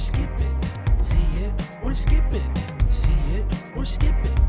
skip it. See it or skip it. See it or skip it.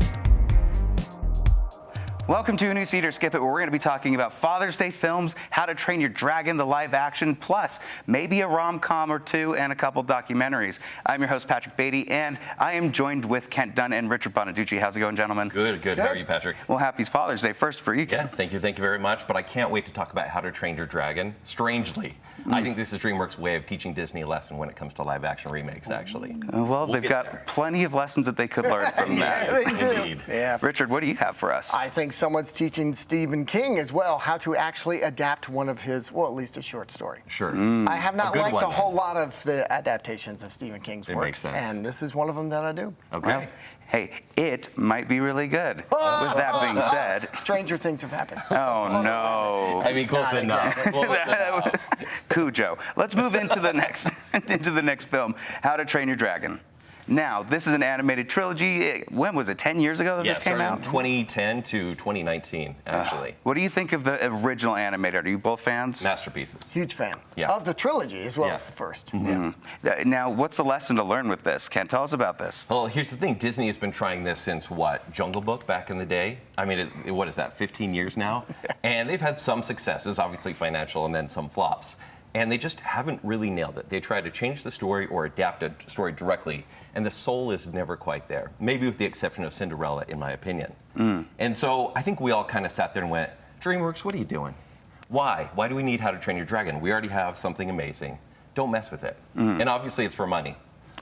Welcome to a new See It or Skip It, where we're going to be talking about Father's Day films, How to Train Your Dragon, the live action, plus maybe a rom-com or two and a couple documentaries. I'm your host, Patrick Beatty, and I am joined with Kent Dunn and Richard Bonaducci. How's it going, gentlemen? Good. How are you, Patrick? Well, happy Father's Day first for you, Kent. Yeah, thank you very much. But I can't wait to talk about How to Train Your Dragon. Strangely, I think this is DreamWorks' way of teaching Disney a lesson when it comes to live-action remakes, actually. Well, they've got plenty of lessons that they could learn from that. They do. Indeed. Yeah. Richard, what do you have for us? I think someone's teaching Stephen King as well how to actually adapt one of his, well, at least a short story. Sure. I have not good liked one, a whole then. lot of the adaptations of Stephen King's It works, makes sense. and this is one of them that I do. Okay. Well, hey, it might be really good. With that being said, Stranger things have happened. oh no. I mean, close not enough. exactly. Close enough. Cujo. Let's move into the next film, How to Train Your Dragon. Now, this is an animated trilogy. When was it? 10 years ago that Yeah, this came started out? in 2010 to 2019, actually. What do you think of the original animated? Are you both fans? Masterpieces. Huge fan Yeah. of the trilogy as well Yeah. as the first. Now, what's the lesson to learn with this? Ken, tell us about this. Well, here's the thing. Disney has been trying this since, what, Jungle Book back in the day? I mean, what is that, 15 years now? And they've had some successes, obviously financial, and then some flops. And they just haven't really nailed it. They try to change the story or adapt a story directly, and the soul is never quite there. Maybe with the exception of Cinderella, in my opinion. And so I think we all kind of sat there and went, DreamWorks, what are you doing? Why? Why do we need How to Train Your Dragon? We already have something amazing. Don't mess with it. And obviously it's for money.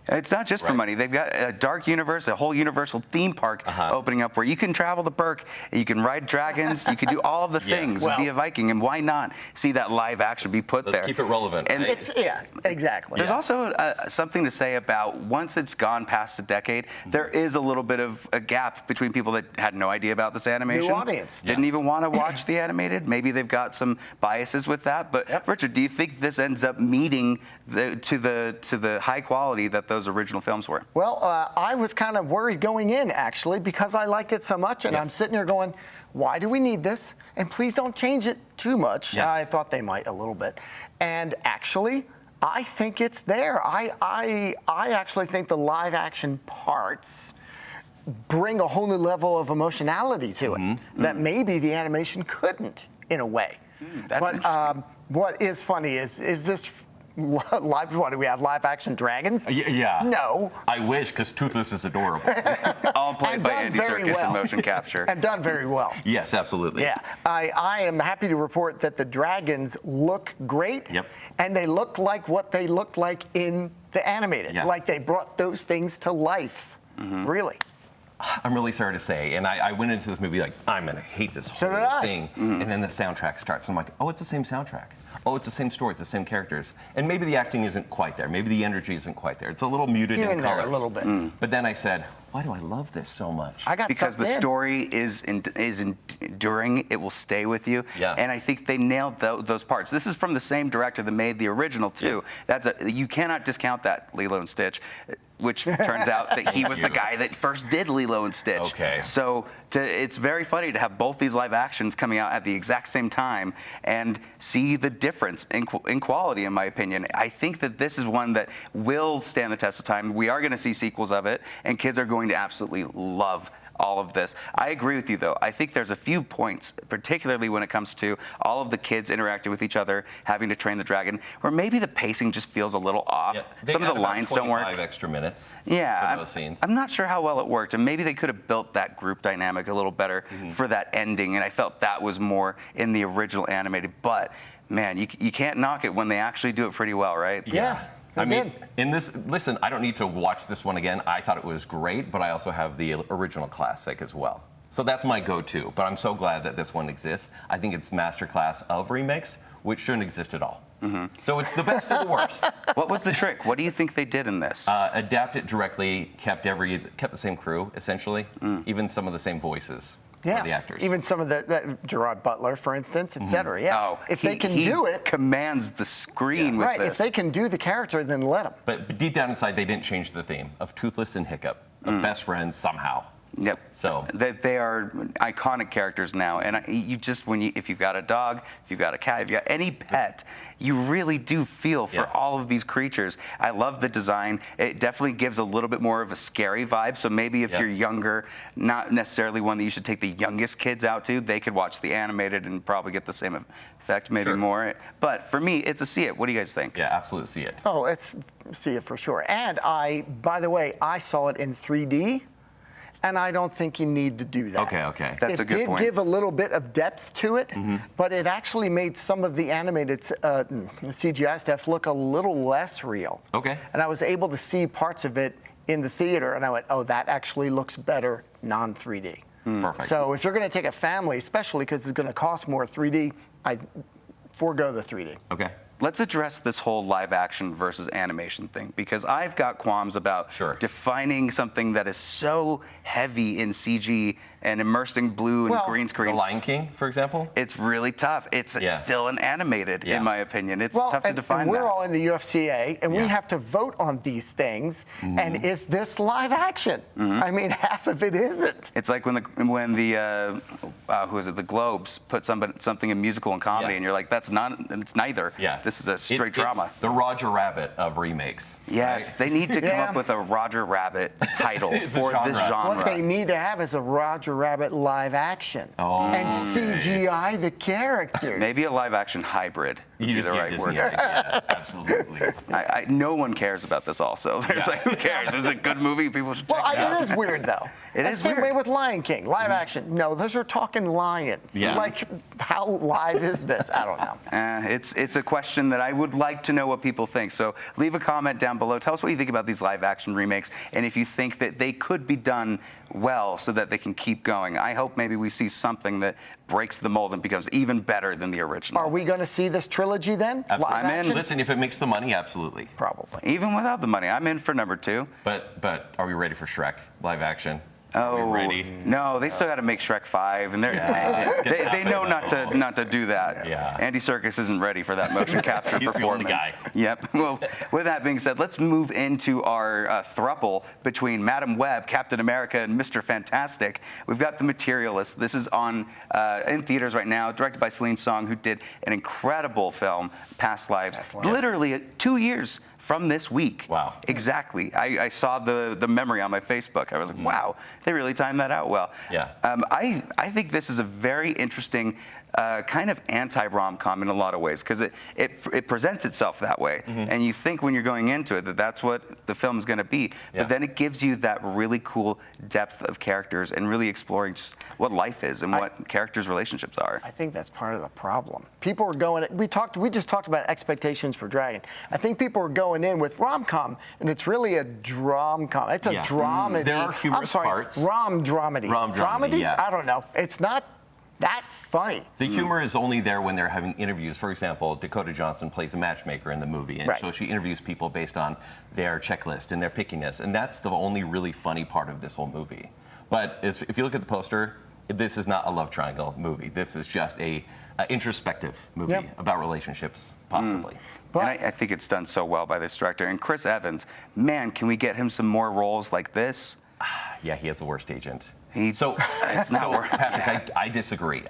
It's not just for Right. money. They've got a dark universe, a whole Universal theme park opening up where you can travel the Burke, and you can ride dragons, you can do all of the Yeah. things, Well- be a Viking, and why not see that live action be put Let's there? keep it relevant, And right? Yeah, exactly. There's also something to say about once it's gone past a decade, there is a little bit of a gap between people that had no idea about this animation. New audience. Didn't even want to watch the animated. Maybe they've got some biases with that. But Richard, do you think this ends up meeting to the high quality that those original films were? Well, I was kind of worried going in, actually, because I liked it so much, and Yes. I'm sitting here going, why do we need this? And please don't change it too much. Yeah. I thought they might a little bit. And actually, I think it's there. I actually think the live action parts bring a whole new level of emotionality to it that maybe the animation couldn't, in a way. That's but interesting. what is funny is this live, what do we have, live action dragons? Yeah. No. I wish, because Toothless is adorable. All played And by done Andy very Serkis well. in motion capture. And done very well. Yes, absolutely. Yeah, I am happy to report that the dragons look great. Yep. And they look like what they looked like in the animated. Yeah. Like they brought those things to life. Really. I'm really sorry to say, and I went into this movie like, I'm going to hate this So whole did I. thing. And then the soundtrack starts, and I'm like, oh, it's the same soundtrack. Oh, it's the same story, it's the same characters. And maybe the acting isn't quite there. Maybe the energy isn't quite there. It's a little muted Here in and there, colors. a little bit. But then I said, why do I love this so much? I got Because the sucked in. story is enduring, it will stay with you, Yeah. and I think they nailed those parts. This is from the same director that made the original too. You cannot discount that Lilo and Stitch, which turns out that he was the guy that first did Lilo and Stitch. Okay. So it's very funny to have both these live actions coming out at the exact same time and see the difference in quality, in my opinion. I think that this is one that will stand the test of time. We are going to see sequels of it, and kids are going to absolutely love all of this. I agree with you, though. I think there's a few points, particularly when it comes to all of the kids interacting with each other, having to train the dragon, where maybe the pacing just feels a little off. Yeah, they Some of had the about lines don't work. 25 extra minutes Yeah, for those scenes. I'm not sure how well it worked, and maybe they could have built that group dynamic a little better for that ending, and I felt that was more in the original animated. But man, you can't knock it when they actually do it pretty well, right? Yeah. I they mean, did. in this, listen, I don't need to watch this one again. I thought it was great, but I also have the original classic as well. So that's my go-to, but I'm so glad that this one exists. I think it's masterclass of remakes, which shouldn't exist at all. So it's the best of the worst. What was the trick? What do you think they did in this? Adapt it directly, kept the same crew, essentially, even some of the same voices for the actors. Even some of the Gerard Butler, for instance, et cetera. Yeah. Oh, if they can he do it, commands the screen with right? this. If they can do the character, then let them. But deep down inside, they didn't change the theme of Toothless and Hiccup, of best friends somehow. Yep. So they are iconic characters now, and if you've got a dog, if you've got a cat, if you've got any pet, you really do feel for all of these creatures. I love the design. It definitely gives a little bit more of a scary vibe. So maybe if you're younger, not necessarily one that you should take the youngest kids out to. They could watch the animated and probably get the same effect, maybe more. But for me, it's a see it. What do you guys think? Yeah, absolutely see it. Oh, it's see it for sure. And by the way, I saw it in 3D. And I don't think you need to do that. Okay. That's a good point. It did give a little bit of depth to it, but it actually made some of the animated CGI stuff look a little less real. Okay. And I was able to see parts of it in the theater, and I went, oh, that actually looks better non-3D. Perfect. So if you're going to take a family, especially because it's going to cost more 3D, I forego the 3D. Okay. Let's address this whole live action versus animation thing, because I've got qualms about defining something that is so heavy in CG and immersed in blue and green screen. The Lion King, for example? It's really tough. It's still an animated, in my opinion. It's tough to define and we're that. all in the UFCA, and we have to vote on these things. And is this live action? I mean, half of it isn't. It's like when the who is it? The Globes put something in musical and comedy, and you're like, that's not. It's neither. Yeah. This is a straight drama. It's the Roger Rabbit of remakes. Yes, right? they need to come up with a Roger Rabbit title for this genre. What they need to have is a Roger Rabbit live action and CGI the characters. Maybe a live action hybrid. You just the gave right Disney word. idea. Absolutely. No one cares about this. Also, there's like, who cares? Is it a good movie? People should check it out. It is weird though. It is same weird. way with Lion King, live action. No, those are talking lions. Yeah. Like, how live is this? I don't know. It's a question that I would like to know what people think. So leave a comment down below. Tell us what you think about these live action remakes, and if you think that they could be done well so that they can keep going. I hope maybe we see something that breaks the mold and becomes even better than the original. Are we going to see this trilogy then? Absolutely. Live I'm in. action? Listen, if it makes the money, absolutely. Probably. Even without the money, I'm in for number 2. But are we ready for Shrek live action? Oh, Are we ready? No, they still got to make Shrek 5, and they know not to do that. Yeah. Andy Serkis isn't ready for that motion capture He's the performance. only guy. Yep. Well, with that being said, let's move into our throuple between Madam Web, Captain America, and Mr. Fantastic. We've got The Materialist. This is on in theaters right now, directed by Celine Song, who did an incredible film, Past Lives. Literally 2 years from this week. Wow. Exactly. I saw the memory on my Facebook. I was like, wow, they really timed that out well. Yeah. I think this is a very interesting kind of anti-rom-com in a lot of ways, because it presents itself that way. And you think when you're going into it that that's what the film's going to be. But then it gives you that really cool depth of characters and really exploring just what life is and what characters' relationships are. I think that's part of the problem. People are going. We just talked about expectations for Dragon. I think people are going in with rom-com, and it's really a drom-com. It's a dramedy. There are humorous parts. Rom-dramedy. Rom-dramedy, yeah. I don't know. It's not that funny. The humor is only there when they're having interviews. For example, Dakota Johnson plays a matchmaker in the movie, and so she interviews people based on their checklist and their pickiness, and that's the only really funny part of this whole movie. But if you look at the poster, this is not a love triangle movie. This is just a introspective movie about relationships, possibly. And I think it's done so well by this director. And Chris Evans, man, can we get him some more roles like this? Yeah, he has the worst agent. It's not Patrick, I disagree.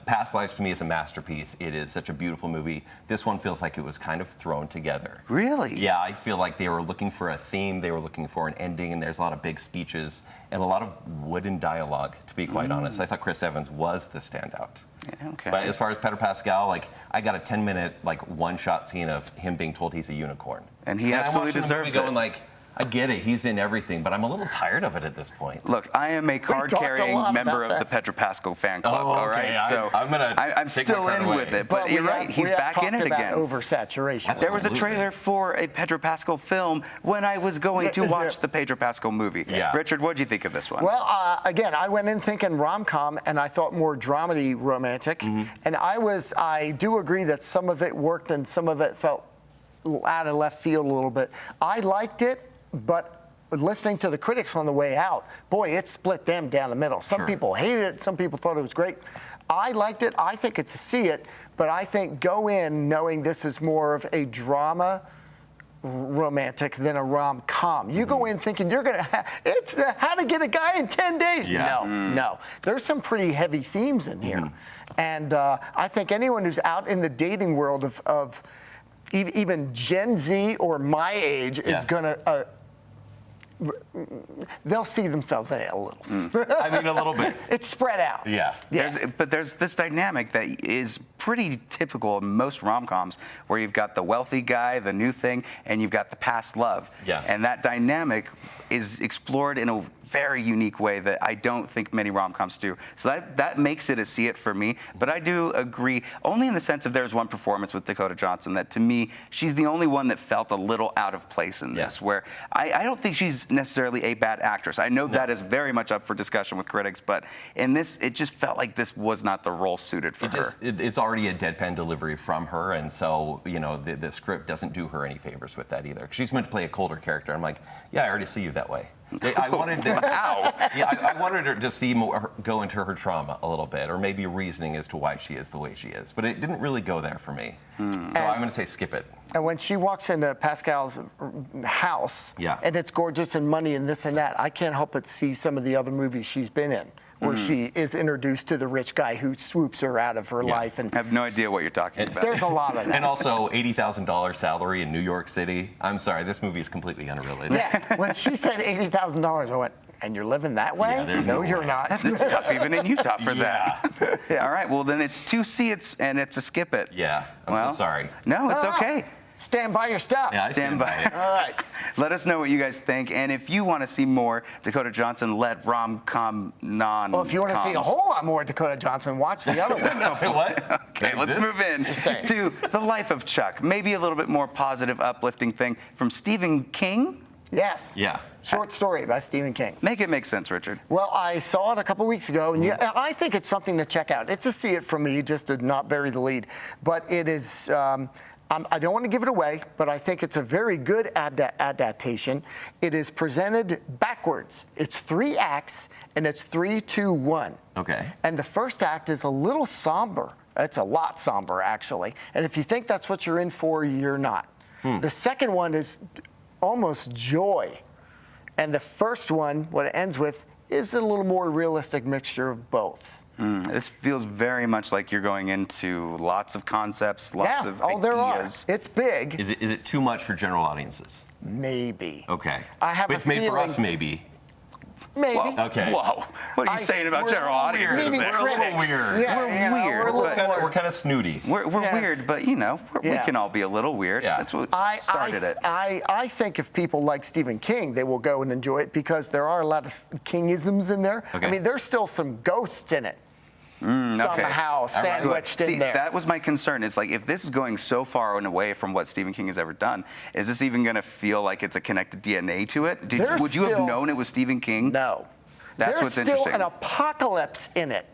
Past Lives to me is a masterpiece. It is such a beautiful movie. This one feels like it was kind of thrown together. Really? Yeah, I feel like they were looking for a theme, they were looking for an ending, and there's a lot of big speeches and a lot of wooden dialogue, to be quite honest. I thought Chris Evans was the standout. Yeah, okay. But as far as Pedro Pascal, I got a 10-minute, one-shot scene of him being told he's a unicorn. And he absolutely deserves it. Going I get it, he's in everything, but I'm a little tired of it at this point. Look, I am a card-carrying member of the Pedro Pascal fan club, all right? So I'm still in with it, but you're right, he's back in it again. Oversaturation. There was a trailer for a Pedro Pascal film when I was going to watch the Pedro Pascal movie. Yeah. Richard, what did you think of this one? Well, again, I went in thinking rom-com, and I thought more dramedy romantic, and I do agree that some of it worked and some of it felt out of left field a little bit. I liked it. But listening to the critics on the way out, boy, it split them down the middle. Some people hated it. Some people thought it was great. I liked it. I think it's a see it. But I think go in knowing this is more of a drama romantic than a rom-com. You go in thinking you're gonna it's How to Get a Guy in 10 Days. Yeah. No. There's some pretty heavy themes in here, and I think anyone who's out in the dating world of even Gen Z or my age is gonna. They'll see themselves in it a little. I mean, a little bit. It's spread out. Yeah. But there's this dynamic that is pretty typical in most rom-coms, where you've got the wealthy guy, the new thing, and you've got the past love. Yeah. And that dynamic is explored in a very unique way that I don't think many rom-coms do. So that makes it a see it for me. But I do agree, only in the sense of there's one performance with Dakota Johnson that, to me, she's the only one that felt a little out of place in this, where I don't think she's necessarily a bad actress. I know that is very much up for discussion with critics, but in this, it just felt like this was not the role suited for her. It's already a deadpan delivery from her, and so, the script doesn't do her any favors with that either. She's meant to play a colder character. I'm like, yeah, I already see you that way. I wanted to, I wanted her to see more, go into her trauma a little bit, or maybe reasoning as to why she is the way she is. But it didn't really go there for me. So I'm going to say skip it. And when she walks into Pascal's house, and it's gorgeous and money and this and that, I can't help but see some of the other movies she's been in, where she is introduced to the rich guy who swoops her out of her life. And I have no idea what you're talking about. There's a lot of that. And also, $80,000 salary in New York City. I'm sorry, this movie is completely unrelated. Yeah, when she said $80,000, I went, and you're living that way? Yeah, no, you're not. It's tough even in Utah for that. Yeah. All right, well then it's 2 see it's and it's a skip it. Yeah, I'm so sorry. No, it's okay. Stand by your stuff. Yeah, I stand by it. All right. Let us know what you guys think, and if you want to see more Dakota Johnson-led rom-com Well, if you want to see a whole lot more Dakota Johnson, watch the other one. Wait, what? Okay, let's move in to The Life of Chuck. Maybe a little bit more positive, uplifting thing from Stephen King. Yes. Yeah. Short story by Stephen King. Make it make sense, Richard. Well, I saw it a couple weeks ago, and I think it's something to check out. It's a see it from me, just to not bury the lead. But it is, I don't want to give it away, but I think it's a very good adaptation. It is presented backwards. It's 3 acts, and it's 3, 2, 1. Okay. And the first act is a little somber. It's a lot somber, actually. And if you think that's what you're in for, you're not. The second one is almost joy. And the first one, what it ends with, is a little more realistic mixture of both. This feels very much like you're going into lots of concepts, lots of ideas. There are. It's big. Is it too much for general audiences? Maybe. Okay. I have but a it's made for feeling- us, maybe. Maybe. Whoa. Okay. Whoa. What are you saying about general audiences Weird. there? We're a little weird. Yeah, We're weird. We're a little We're kind of snooty. We're Yes. weird, but we can all be a little weird. Yeah. That's what started it. I think if people like Stephen King, they will go and enjoy it because there are a lot of Kingisms in there. Okay. I mean, there's still some ghosts in it. Somehow sandwiched See, in there. that was my concern. It's like, if this is going so far and away from what Stephen King has ever done, is this even going to feel like it's a connected DNA to it? Would you have known it was Stephen King? No. That's There's what's still interesting. an apocalypse in it.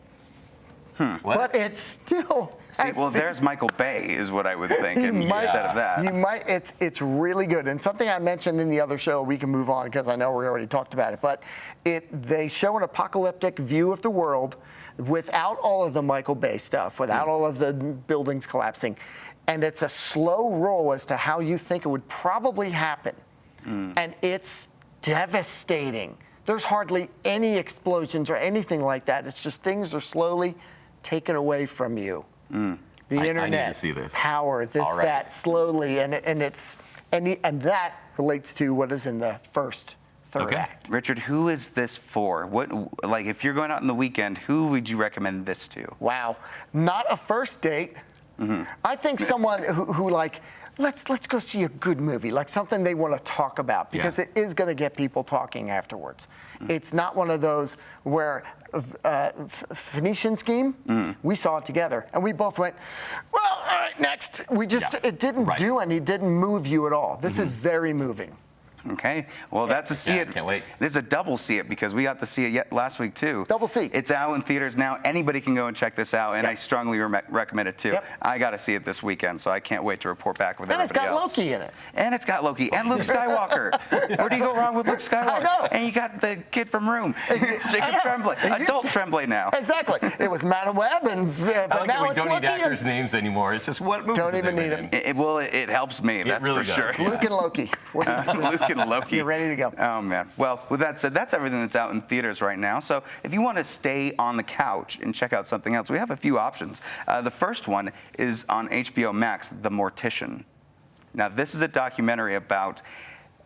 What? But it's still. See, well, there's Michael Bay, is what I would think, instead of that. You might. It's really good, and something I mentioned in the other show. We can move on because I know we already talked about it. But they show an apocalyptic view of the world without all of the Michael Bay stuff, without all of the buildings collapsing, and it's a slow roll as to how you think it would probably happen, and it's devastating. There's hardly any explosions or anything like that. It's just things are slowly taken away from you. The internet, I need to see this. power, this, Already. that, slowly, and that relates to what is in the third act. Richard, who is this for? Like, if you're going out on the weekend, who would you recommend this to? Wow, not a first date. I think someone who like, let's go see a good movie, like something they want to talk about, because it is going to get people talking afterwards. It's not one of those where Phoenician Scheme, we saw it together, and we both went, well, all right, next. It didn't move you at all. This is very moving. Okay, well, that's a see Yeah, it. can't wait. This is a double see it because we got to see it last week too. Double see. It's out in theaters now. Anybody can go and check this out, and I strongly recommend it too. Yep. I got to see it this weekend, so I can't wait to report back with And it's everybody got else. Loki in it. And it's got Loki and Luke Skywalker. Where do you go wrong with Luke Skywalker? I know. And you got the kid from Room, Jacob know. Tremblay, adult Tremblay now. Exactly. It was Madam Web, and I but like now that we it's don't need Loki and actors' names anymore. It's just what movies Don't have even they need been them. in? It helps me, that's really for does, sure. yeah. Luke and Loki. Luke and Loki. You're ready to go. Oh man. Well, with that said, that's everything that's out in theaters right now. So if you want to stay on the couch and check out something else, we have a few options. The first one is on HBO Max, The Mortician. Now, this is a documentary about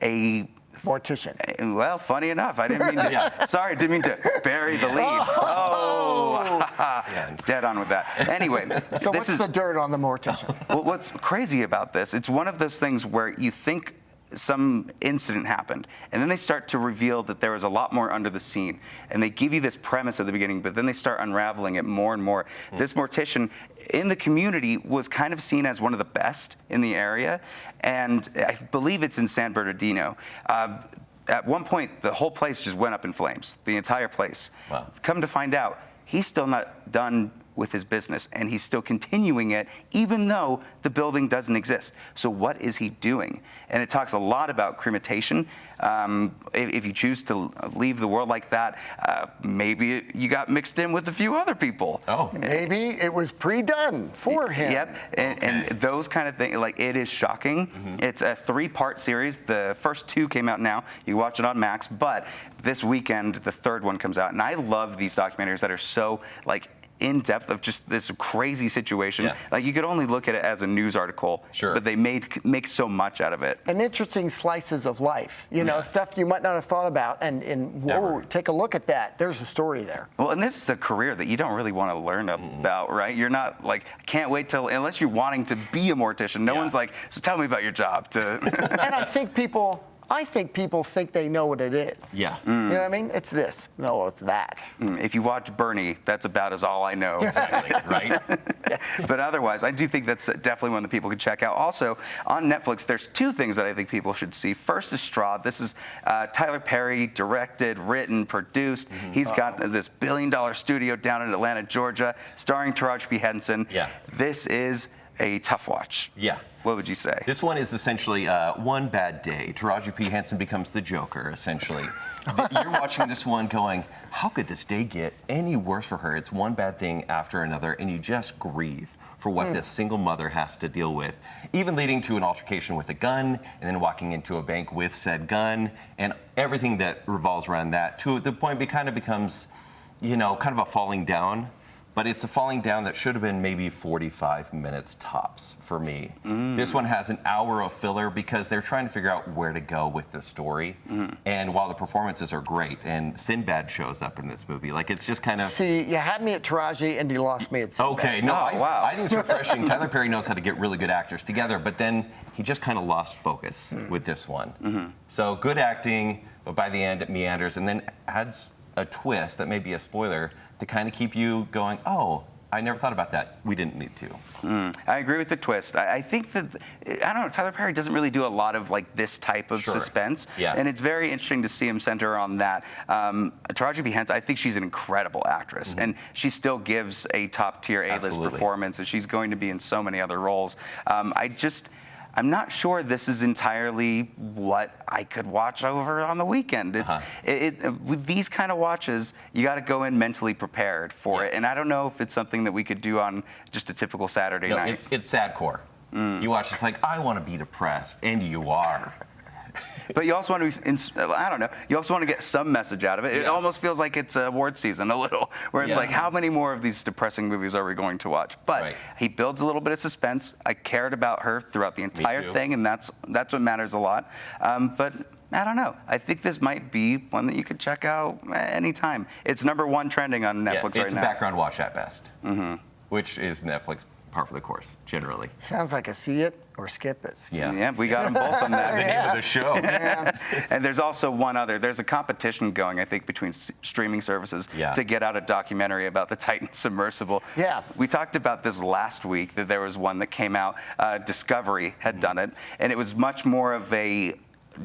a Mortician. well, funny enough, I didn't mean to. Yeah. Sorry, didn't mean to bury the lead. Oh, Yeah. dead on with that. Anyway, So this what's is the dirt on the mortician? well, what's crazy about this? It's one of those things where you think some incident happened, and then they start to reveal that there was a lot more under the scene, and they give you this premise at the beginning, but then they start unraveling it more and more. This mortician in the community was kind of seen as one of the best in the area, and I believe it's in San Bernardino. At one point, the whole place just went up in flames, the entire place. Wow. Come to find out, he's still not done with his business, and he's still continuing it even though the building doesn't exist. So what is he doing? And it talks a lot about cremation. If you choose to leave the world like that, maybe you got mixed in with a few other people. Oh. Maybe it was pre-done for him. Yep, and those kind of things, like, it is shocking. It's a 3-part series. The first 2 came out now. You watch it on Max, but this weekend, the 3rd one comes out. And I love these documentaries that are so, like, in depth of just this crazy situation. Yeah. Like, you could only look at it as a news article, Sure. but they make so much out of it. And interesting slices of life, you know, Yeah. stuff you might not have thought about. And whoa, Never. take a look at that. There's a story there. Well, and this is a career that you don't really want to learn about, right? You're not like, can't wait till, unless you're wanting to be a mortician. No Yeah. one's like, so tell me about your job. And I think people think they know what it is. Yeah. You know what I mean? It's this. No, it's that. If you watch Bernie, that's about as all I know. Exactly. Right? But otherwise, I do think that's definitely one that people could check out. Also, on Netflix, there's 2 things that I think people should see. First is Straw. This is Tyler Perry, directed, written, produced. He's got this billion-dollar studio down in Atlanta, Georgia, starring Taraji P. Henson. Yeah. This is a tough watch. Yeah. What would you say? This one is essentially one bad day. Taraji P. Henson becomes the Joker, essentially. You're watching this one going, how could this day get any worse for her? It's one bad thing after another, and you just grieve for what this single mother has to deal with, even leading to an altercation with a gun, and then walking into a bank with said gun, and everything that revolves around that, to the point it kind of becomes, you know, kind of a falling down. But it's a falling down that should have been maybe 45 minutes tops for me. This one has an hour of filler because they're trying to figure out where to go with the story. And while the performances are great, and Sinbad shows up in this movie, like, it's just kind of... See, you had me at Taraji and you lost me at Sinbad. Okay, no, Oh, wow. I think it's refreshing. Tyler Perry knows how to get really good actors together, but then he just kind of lost focus with this one. So good acting, but by the end it meanders and then adds a twist that may be a spoiler to kind of keep you going, oh, I never thought about that. We didn't need to. I agree with the twist. I think that, I don't know, Tyler Perry doesn't really do a lot of, like, this type of Sure. suspense. Yeah. And it's very interesting to see him center on that. Taraji P. Henson, I think she's an incredible actress. And she still gives a top-tier A-list Absolutely. performance, and she's going to be in so many other roles. I'm not sure this is entirely what I could watch over on the weekend. With these kind of watches, you got to go in mentally prepared for it. And I don't know if it's something that we could do on just a typical Saturday No, night. it's sadcore. You watch this like, I want to be depressed, and you are. But you also want to, I don't know, you also want to get some message out of it. It Yeah. almost feels like it's award season a little, where it's Yeah. like, how many more of these depressing movies are we going to watch? But Right. he builds a little bit of suspense. I cared about her throughout the entire too. thing, and that's what matters a lot. But I don't know. I think this might be one that you could check out anytime. It's #1 trending on Netflix It's right a now. background watch at best, which is Netflix par for the course, generally. Sounds like a see it or skip it. Yeah, we got them both on The that. name of the show. And there's also one other. There's a competition going, I think, between streaming services Yeah. to get out a documentary about the Titan submersible. Yeah. We talked about this last week, that there was one that came out. Discovery had done it, and it was much more of a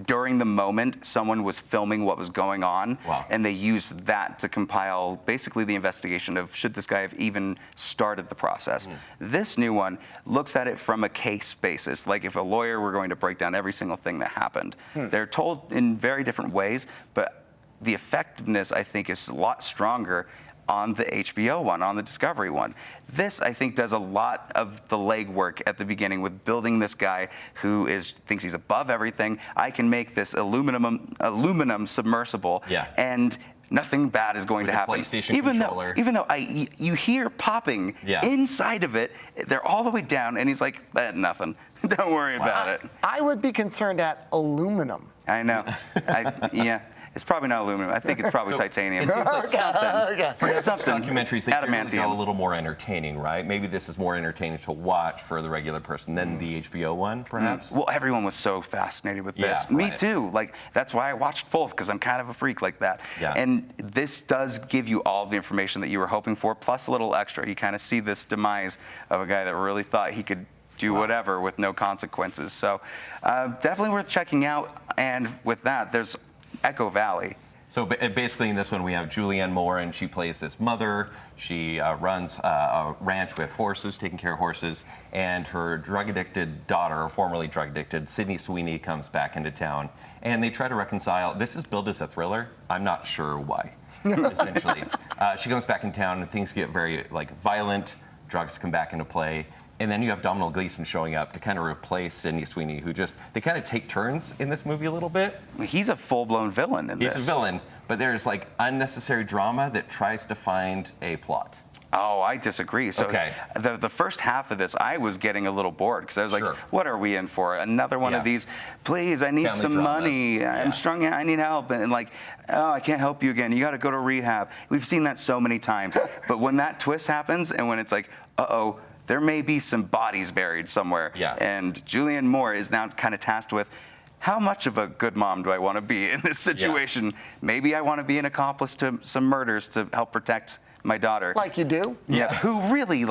during the moment, someone was filming what was going on, Wow. and they used that to compile basically the investigation of should this guy have even started the process. This new one looks at it from a case basis, like if a lawyer were going to break down every single thing that happened. They're told in very different ways, but the effectiveness, I think, is a lot stronger on the HBO one, on the Discovery one. This, I think, does a lot of the legwork at the beginning with building this guy who thinks he's above everything. I can make this aluminum submersible, and nothing bad is going With to the happen. PlayStation even controller. though you hear popping inside of it, they're all the way down, and he's like, nothing. Don't worry about it. I would be concerned at aluminum. I know. Yeah. It's probably not aluminum. I think it's probably titanium. It seems like Okay. for something documentaries, they generally adamantium. go a little more entertaining, right? Maybe this is more entertaining to watch for the regular person than the HBO one, perhaps. Well, everyone was so fascinated with this. Yeah, Me right. too. Like, that's why I watched both, because I'm kind of a freak like that. Yeah. And this does give you all the information that you were hoping for, plus a little extra. You kind of see this demise of a guy that really thought he could do whatever with no consequences. So definitely worth checking out. And with that, there's Echo Valley. So basically in this one we have Julianne Moore, and she plays this mother. She runs a ranch with horses, taking care of horses, and her drug-addicted daughter, or formerly drug-addicted, Sydney Sweeney, comes back into town. And they try to reconcile. This is billed as a thriller. I'm not sure why, essentially. She comes back in town and things get very violent. Drugs come back into play. And then you have Domhnall Gleeson showing up to kind of replace Sydney Sweeney, who they kind of take turns in this movie a little bit. He's a full-blown villain in this. He's a villain, but there's unnecessary drama that tries to find a plot. Oh, I disagree. So Okay. the first half of this, I was getting a little bored because I was like, what are we in for? Another one of these, please, I need Family some dramas. money. I'm strung out, I need help. And oh, I can't help you again. You got to go to rehab. We've seen that so many times. But when that twist happens and when it's like, uh-oh, there may be some bodies buried somewhere. Yeah. And Julianne Moore is now kind of tasked with, how much of a good mom do I want to be in this situation? Maybe I want to be an accomplice to some murders to help protect my daughter. Like you do. Yeah, who really,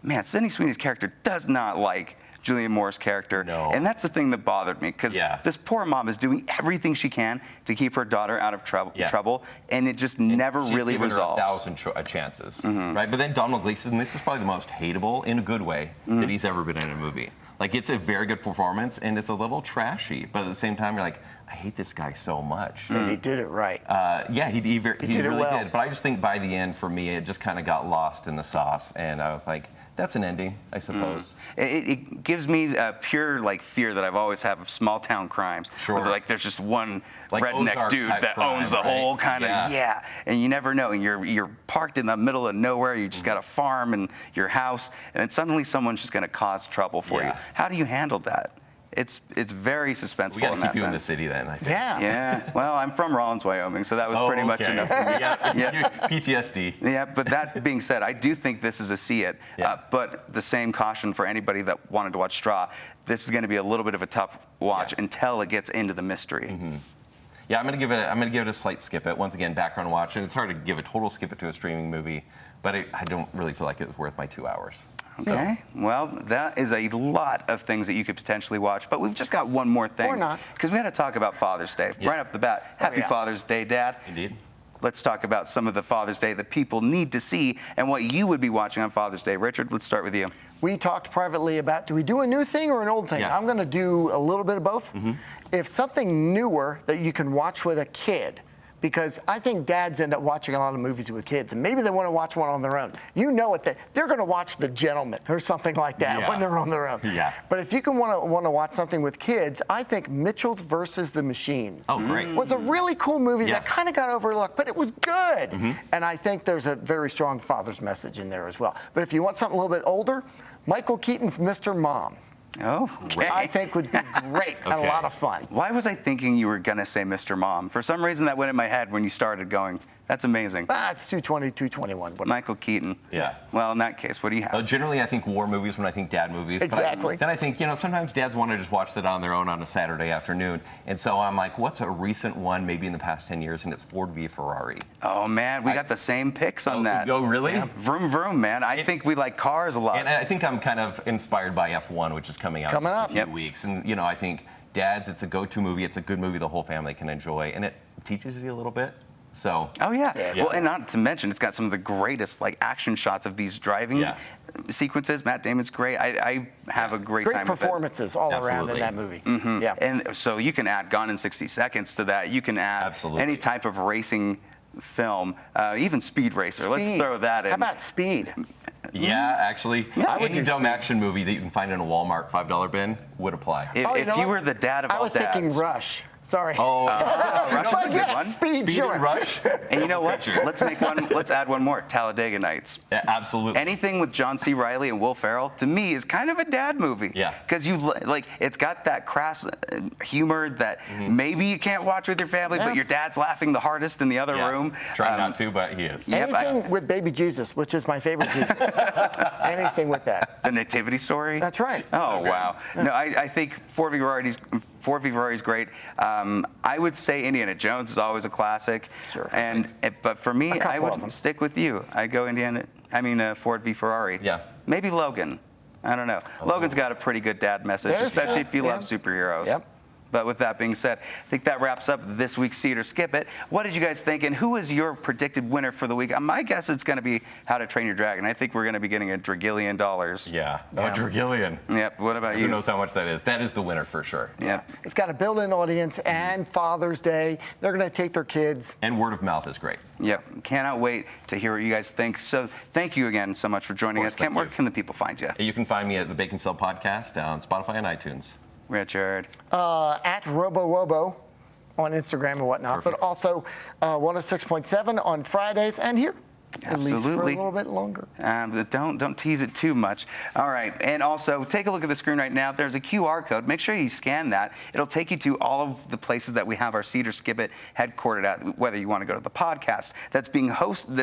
man, Sydney Sweeney's character does not like Julianne Moore's character. No. And that's the thing that bothered me, because this poor mom is doing everything she can to keep her daughter out of trouble, and it just never really given resolves. her 1,000 chances, right? But then Domhnall Gleeson, this is probably the most hateable, in a good way, that he's ever been in a movie. It's a very good performance, and it's a little trashy, but at the same time, you're like, I hate this guy so much. And he did it right. Yeah, he did it really well. did. But I just think by the end, for me, it just kind of got lost in the sauce, and I was like, that's an ending, I suppose. It gives me a pure fear that I've always had of small town crimes. Sure. Where there's just one redneck Ozark dude type that crime, owns the right? whole kind of and you never know. And you're parked in the middle of nowhere. You just got a farm and your house, and then suddenly someone's just going to cause trouble for you. How do you handle that? It's very suspenseful. We got in to keep that you in the sense. city then, I think. Yeah. Well, I'm from Rollins, Wyoming, so that was pretty much okay. enough for me. Yeah. PTSD. Yeah, but that being said, I do think this is a see it. But the same caution for anybody that wanted to watch Straw, this is going to be a little bit of a tough watch until it gets into the mystery. Yeah, I'm gonna give it a slight skip it. Once again, background watch, and it's hard to give a total skip it to a streaming movie, but I don't really feel like it was worth my 2 hours. Okay, well, that is a lot of things that you could potentially watch, but we've just got one more thing. Or not. Because we had to talk about Father's Day. Right off the bat, happy Father's Day, Dad. Indeed. Let's talk about some of the Father's Day that people need to see and what you would be watching on Father's Day. Richard, let's start with you. We talked privately about, do we do a new thing or an old thing? Yeah. I'm going to do a little bit of both. If something newer that you can watch with a kid, because I think dads end up watching a lot of movies with kids, and maybe they want to watch one on their own. You know it, they're going to watch The Gentleman or something like that when they're on their own. Yeah. But if you can want to watch something with kids, I think Mitchell's versus the Machines was a really cool movie that kind of got overlooked, but it was good. And I think there's a very strong father's message in there as well. But if you want something a little bit older, Michael Keaton's Mr. Mom. Oh, okay. I think would be great and a lot of fun. Why was I thinking you were going to say Mr. Mom? For some reason, that went in my head when you started going. That's amazing. It's 220, 221. Whatever. Michael Keaton. Yeah. Well, in that case, what do you have? Generally, I think war movies when I think dad movies. Exactly. But then I think, sometimes dads want to just watch that on their own on a Saturday afternoon. And so I'm like, what's a recent one maybe in the past 10 years? And it's Ford v Ferrari. Oh, man, we got the same picks on that. Oh, really? Yeah, vroom, vroom, man. I think we like cars a lot. And I think I'm kind of inspired by F1, which is coming out in just a few weeks. And, I think dads, it's a go-to movie. It's a good movie the whole family can enjoy, and it teaches you a little bit. So. Oh yeah. Yeah. Well, and not to mention, it's got some of the greatest like action shots of these driving sequences. Matt Damon's great. I have a great time with it. Great performances all around in that movie. Yeah. And so you can add Gone in 60 Seconds to that. You can add any type of racing film, even Speed Racer. Let's throw that in. How about Speed? Yeah, actually, I would any do dumb Speed. action movie that you can find in a Walmart $5 bin would apply. If you were the dad of I all was dads. thinking Rush. Sorry. Oh, Rush is a good one. Speed, Speed sure. and Rush. And you know what? Feature. Let's add one more. Talladega Nights. Yeah, absolutely. Anything with John C. Reilly and Will Ferrell, to me, is kind of a dad movie. Yeah. Because it's got that crass humor that maybe you can't watch with your family, but your dad's laughing the hardest in the other room. Trying not to, but he is. Yep, Anything with Baby Jesus, which is my favorite Jesus. Anything with that. The Nativity Story. That's right. Oh, wow. No, I think Ford v. Ferrari's great. I would say Indiana Jones is always a classic. Sure. But for me, I couple of them. would stick with you. I go Ford v. Ferrari. Yeah. Maybe Logan. I don't know. Logan's got a pretty good dad message, There's especially true. if you love superheroes. Yep. But with that being said, I think that wraps up this week's See It or Skip It. What did you guys think, and who is your predicted winner for the week? My guess it's going to be How to Train Your Dragon. I think we're going to be getting $1 dragillion. Yeah. Oh, Dragillion. Yep. What about you? Who knows how much that is? That is the winner for sure. Yep. It's got a built-in audience and Father's Day. They're going to take their kids. And word of mouth is great. Yep. Cannot wait to hear what you guys think. So thank you again so much for joining us. Kent, where can the people find you? You can find me at the Bacon Cell Podcast on Spotify and iTunes. Richard. At RoboRobo on Instagram and whatnot, Perfect. but also 106.7 on Fridays and here. At least for a Absolutely. little bit longer. But don't tease it too much. All right, and also take a look at the screen right now. There's a QR code. Make sure you scan that. It'll take you to all of the places that we have our See It or Skip It headquartered at. Whether you want to go to the podcast that's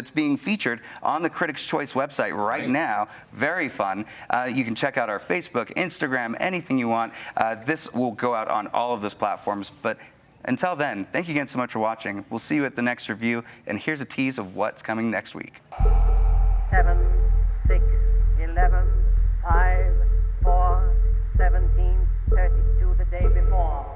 being featured on the Critics' Choice website right now. Very fun. You can check out our Facebook, Instagram, anything you want. This will go out on all of those platforms. But until then, thank you again so much for watching. We'll see you at the next review, and here's a tease of what's coming next week. 7, 6, 11, 5, 4, 17, 32 the day before.